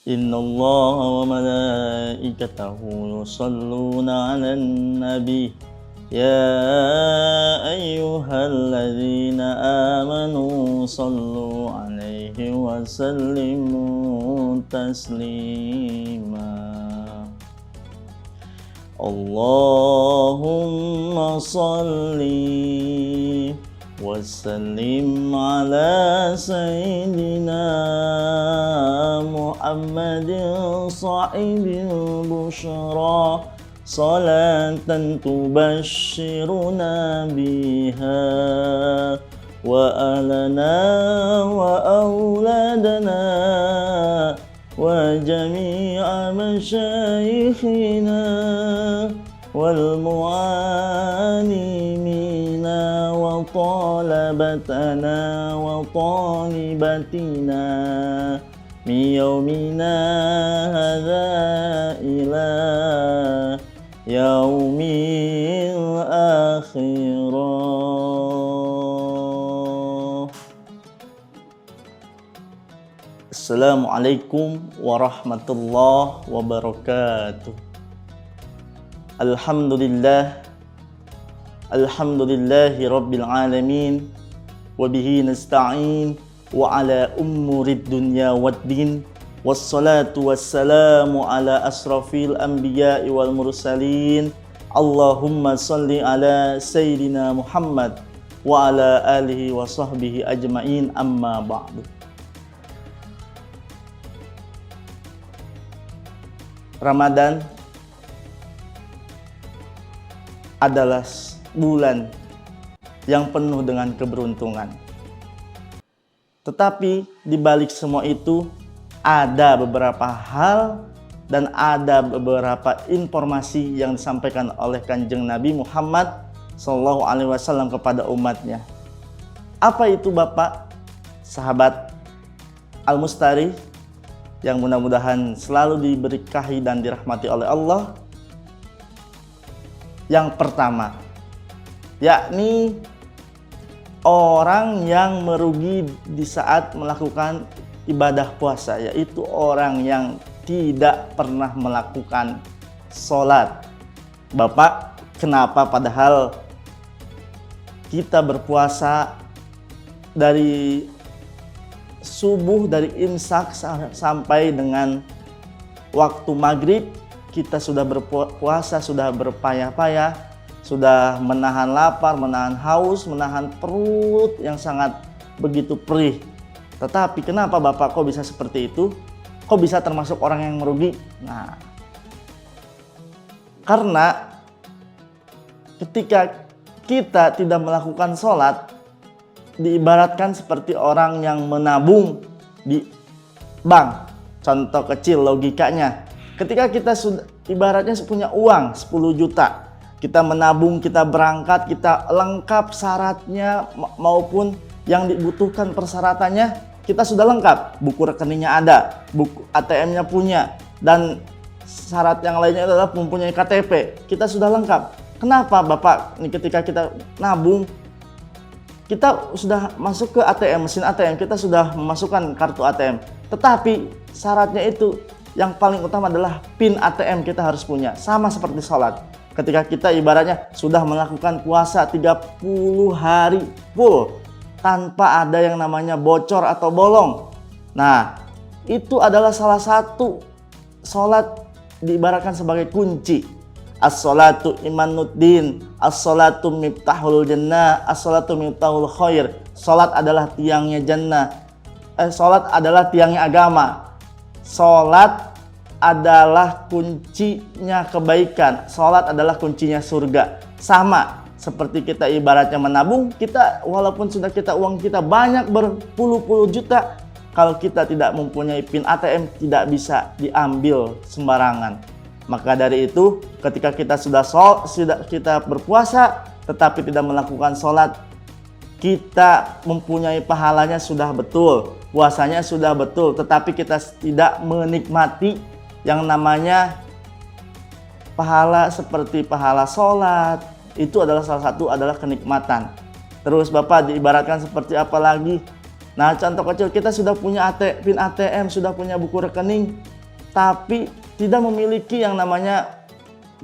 إن الله وملائكته يصلون على النبي يا أيها الذين آمنوا صلوا عليه وسلموا تسليما اللهم صل وسلم على سيدنا محمد صاحب البشرى صلاة تبشرنا بها وأهلنا وأولادنا وجميع مشايخنا والمعلمين وطلبتنا وطالبتنا من يومنا هذا إلى يوم الآخرة. Assalamualaikum warahmatullahi wabarakatuh. Alhamdulillahi rabbil alamin wa bihi nasta'in wa ala umurid dunya waddin wassalatu wassalamu ala asrafil anbiya'i wal mursalin. Allahumma salli ala sayyidina Muhammad wa ala alihi wa sahbihi ajma'in, amma ba'du. Ramadan adalah bulan yang penuh dengan keberuntungan. Tetapi di balik semua itu ada beberapa hal dan ada beberapa informasi yang disampaikan oleh Kanjeng Nabi Muhammad SAW kepada umatnya. Apa itu Bapak, sahabat Al-Mustari yang mudah-mudahan selalu diberkahi dan dirahmati oleh Allah? Yang pertama, yakni orang yang merugi di saat melakukan ibadah puasa, yaitu orang yang tidak pernah melakukan sholat. Bapak, kenapa padahal kita berpuasa dari subuh, dari imsak sampai dengan waktu maghrib, kita sudah berpuasa, sudah berpayah-payah, sudah menahan lapar, menahan haus, menahan perut yang sangat begitu perih. Tetapi kenapa Bapak kok bisa seperti itu? Kok bisa termasuk orang yang merugi? Nah, karena ketika kita tidak melakukan sholat, diibaratkan seperti orang yang menabung di bank. Contoh kecil logikanya, ketika kita sudah ibaratnya punya uang 10 juta, kita menabung, kita berangkat, kita lengkap syaratnya maupun yang dibutuhkan persyaratannya, kita sudah lengkap. Buku rekeningnya ada, buku ATM-nya punya, dan syarat yang lainnya adalah mempunyai KTP. Kita sudah lengkap. Kenapa Bapak, ini ketika kita nabung, kita sudah masuk ke ATM, mesin ATM, kita sudah memasukkan kartu ATM. Tetapi syaratnya itu yang paling utama adalah PIN ATM kita harus punya. Sama seperti sholat. Ketika kita ibaratnya sudah melakukan puasa 30 hari full tanpa ada yang namanya bocor atau bolong. Nah, itu adalah salah satu sholat diibaratkan sebagai kunci. As-sholatu imanuddin, as-sholatu miftahul jannah, as-sholatu miftahul khair. Sholat adalah tiangnya jannah. Sholat adalah tiangnya agama. Sholat adalah kuncinya kebaikan. Sholat adalah kuncinya surga. Sama seperti kita ibaratnya menabung, kita walaupun sudah uang kita banyak berpuluh-puluh juta, kalau kita tidak mempunyai PIN ATM tidak bisa diambil sembarangan. Maka dari itu, ketika kita sudah kita berpuasa tetapi tidak melakukan sholat, kita mempunyai pahalanya sudah betul, puasanya sudah betul, tetapi kita tidak menikmati yang namanya pahala seperti pahala sholat. Itu adalah salah satu adalah kenikmatan. Terus Bapak diibaratkan seperti apa lagi? Nah, contoh kecil, kita sudah punya PIN ATM, sudah punya buku rekening, tapi tidak memiliki yang namanya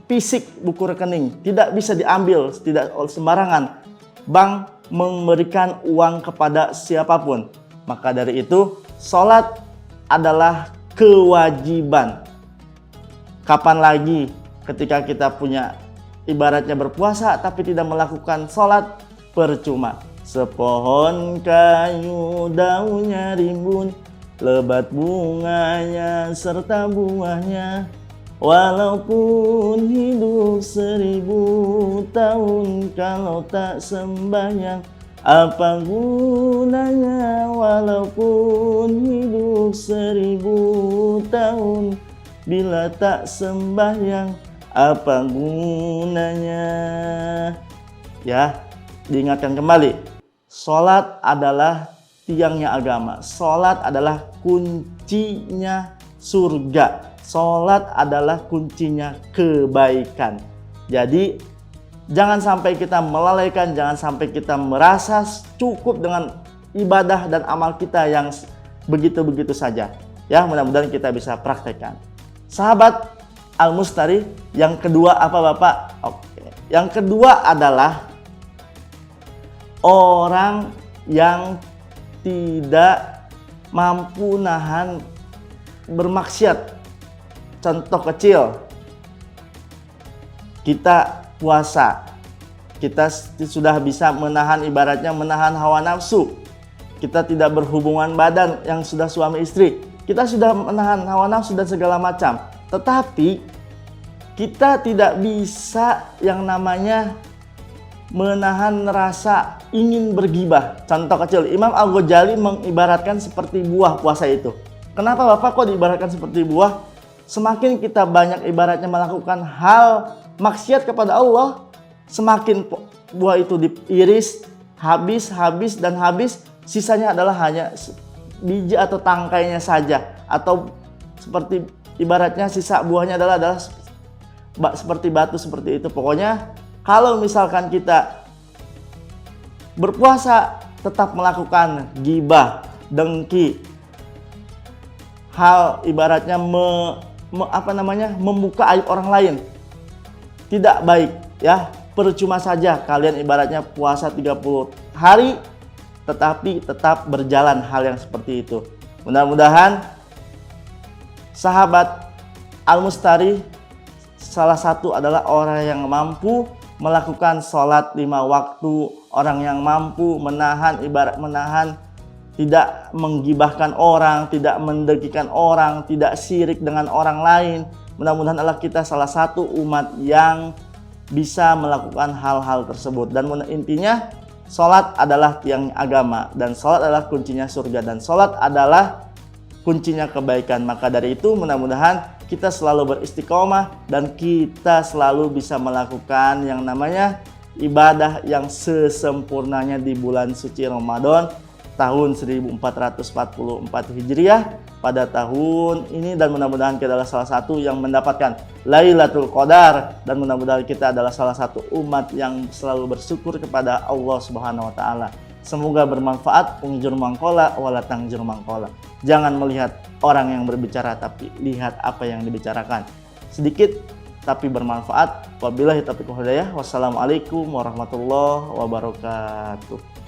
fisik buku rekening, tidak bisa diambil, tidak sembarangan bank memberikan uang kepada siapapun. Maka dari itu, sholat adalah kewajiban. Kapan lagi ketika kita punya ibaratnya berpuasa tapi tidak melakukan sholat, percuma. Sepohon kayu daunnya rimbun, lebat bunganya serta buahnya. Walaupun hidup 1000 tahun kalau tak sembahyang, apa gunanya? Walaupun hidup 1000 tahun bila tak sembahyang, apa gunanya? Ya, diingatkan kembali. Sholat adalah tiangnya agama. Sholat adalah kuncinya surga. Sholat adalah kuncinya kebaikan. Jadi jangan sampai kita melalaikan, jangan sampai kita merasa cukup dengan ibadah dan amal kita yang begitu-begitu saja. Ya, mudah-mudahan kita bisa praktekkan. Sahabat Al-Mustari, yang kedua apa Bapak? Oke. Yang kedua adalah orang yang tidak mampu nahan bermaksiat. Contoh kecil, kita puasa, kita sudah bisa menahan, ibaratnya menahan hawa nafsu. Kita tidak berhubungan badan yang sudah suami istri, kita sudah menahan hawa nafsu dan segala macam. Tetapi kita tidak bisa yang namanya menahan rasa ingin bergibah. Contoh kecil, Imam Al-Ghazali mengibaratkan seperti buah puasa itu. Kenapa Bapak kok diibaratkan seperti buah? Semakin kita banyak ibaratnya melakukan hal maksiat kepada Allah, semakin buah itu diiris, habis, sisanya adalah hanya biji atau tangkainya saja. Atau seperti ibaratnya sisa buahnya adalah seperti batu, seperti itu. Pokoknya kalau misalkan kita berpuasa tetap melakukan gibah, dengki, hal ibaratnya membuka aib orang lain, tidak baik ya. Percuma saja kalian ibaratnya puasa 30 hari tetapi tetap berjalan hal yang seperti itu. Mudah-mudahan sahabat Al-Mustari salah satu adalah orang yang mampu melakukan sholat 5 waktu, orang yang mampu menahan tidak menggibahkan orang, tidak mendengkikan orang, tidak syirik dengan orang lain. Mudah-mudahan Allah kita salah satu umat yang bisa melakukan hal-hal tersebut. Dan intinya, sholat adalah tiang agama, dan sholat adalah kuncinya surga, dan sholat adalah kuncinya kebaikan. Maka dari itu mudah-mudahan kita selalu beristiqomah dan kita selalu bisa melakukan yang namanya ibadah yang sesempurnanya di bulan suci Ramadan tahun 1444 Hijriah pada tahun ini, dan mudah-mudahan kita adalah salah satu yang mendapatkan Lailatul Qadar, dan mudah-mudahan kita adalah salah satu umat yang selalu bersyukur kepada Allah Subhanahu wa taala. Semoga bermanfaat. Ungjur mangkola wala tangjur mangkola. Jangan melihat orang yang berbicara, tapi lihat apa yang dibicarakan. Sedikit tapi bermanfaat. Wabillahi taufiq wal hidayah. Wassalamualaikum warahmatullahi wabarakatuh.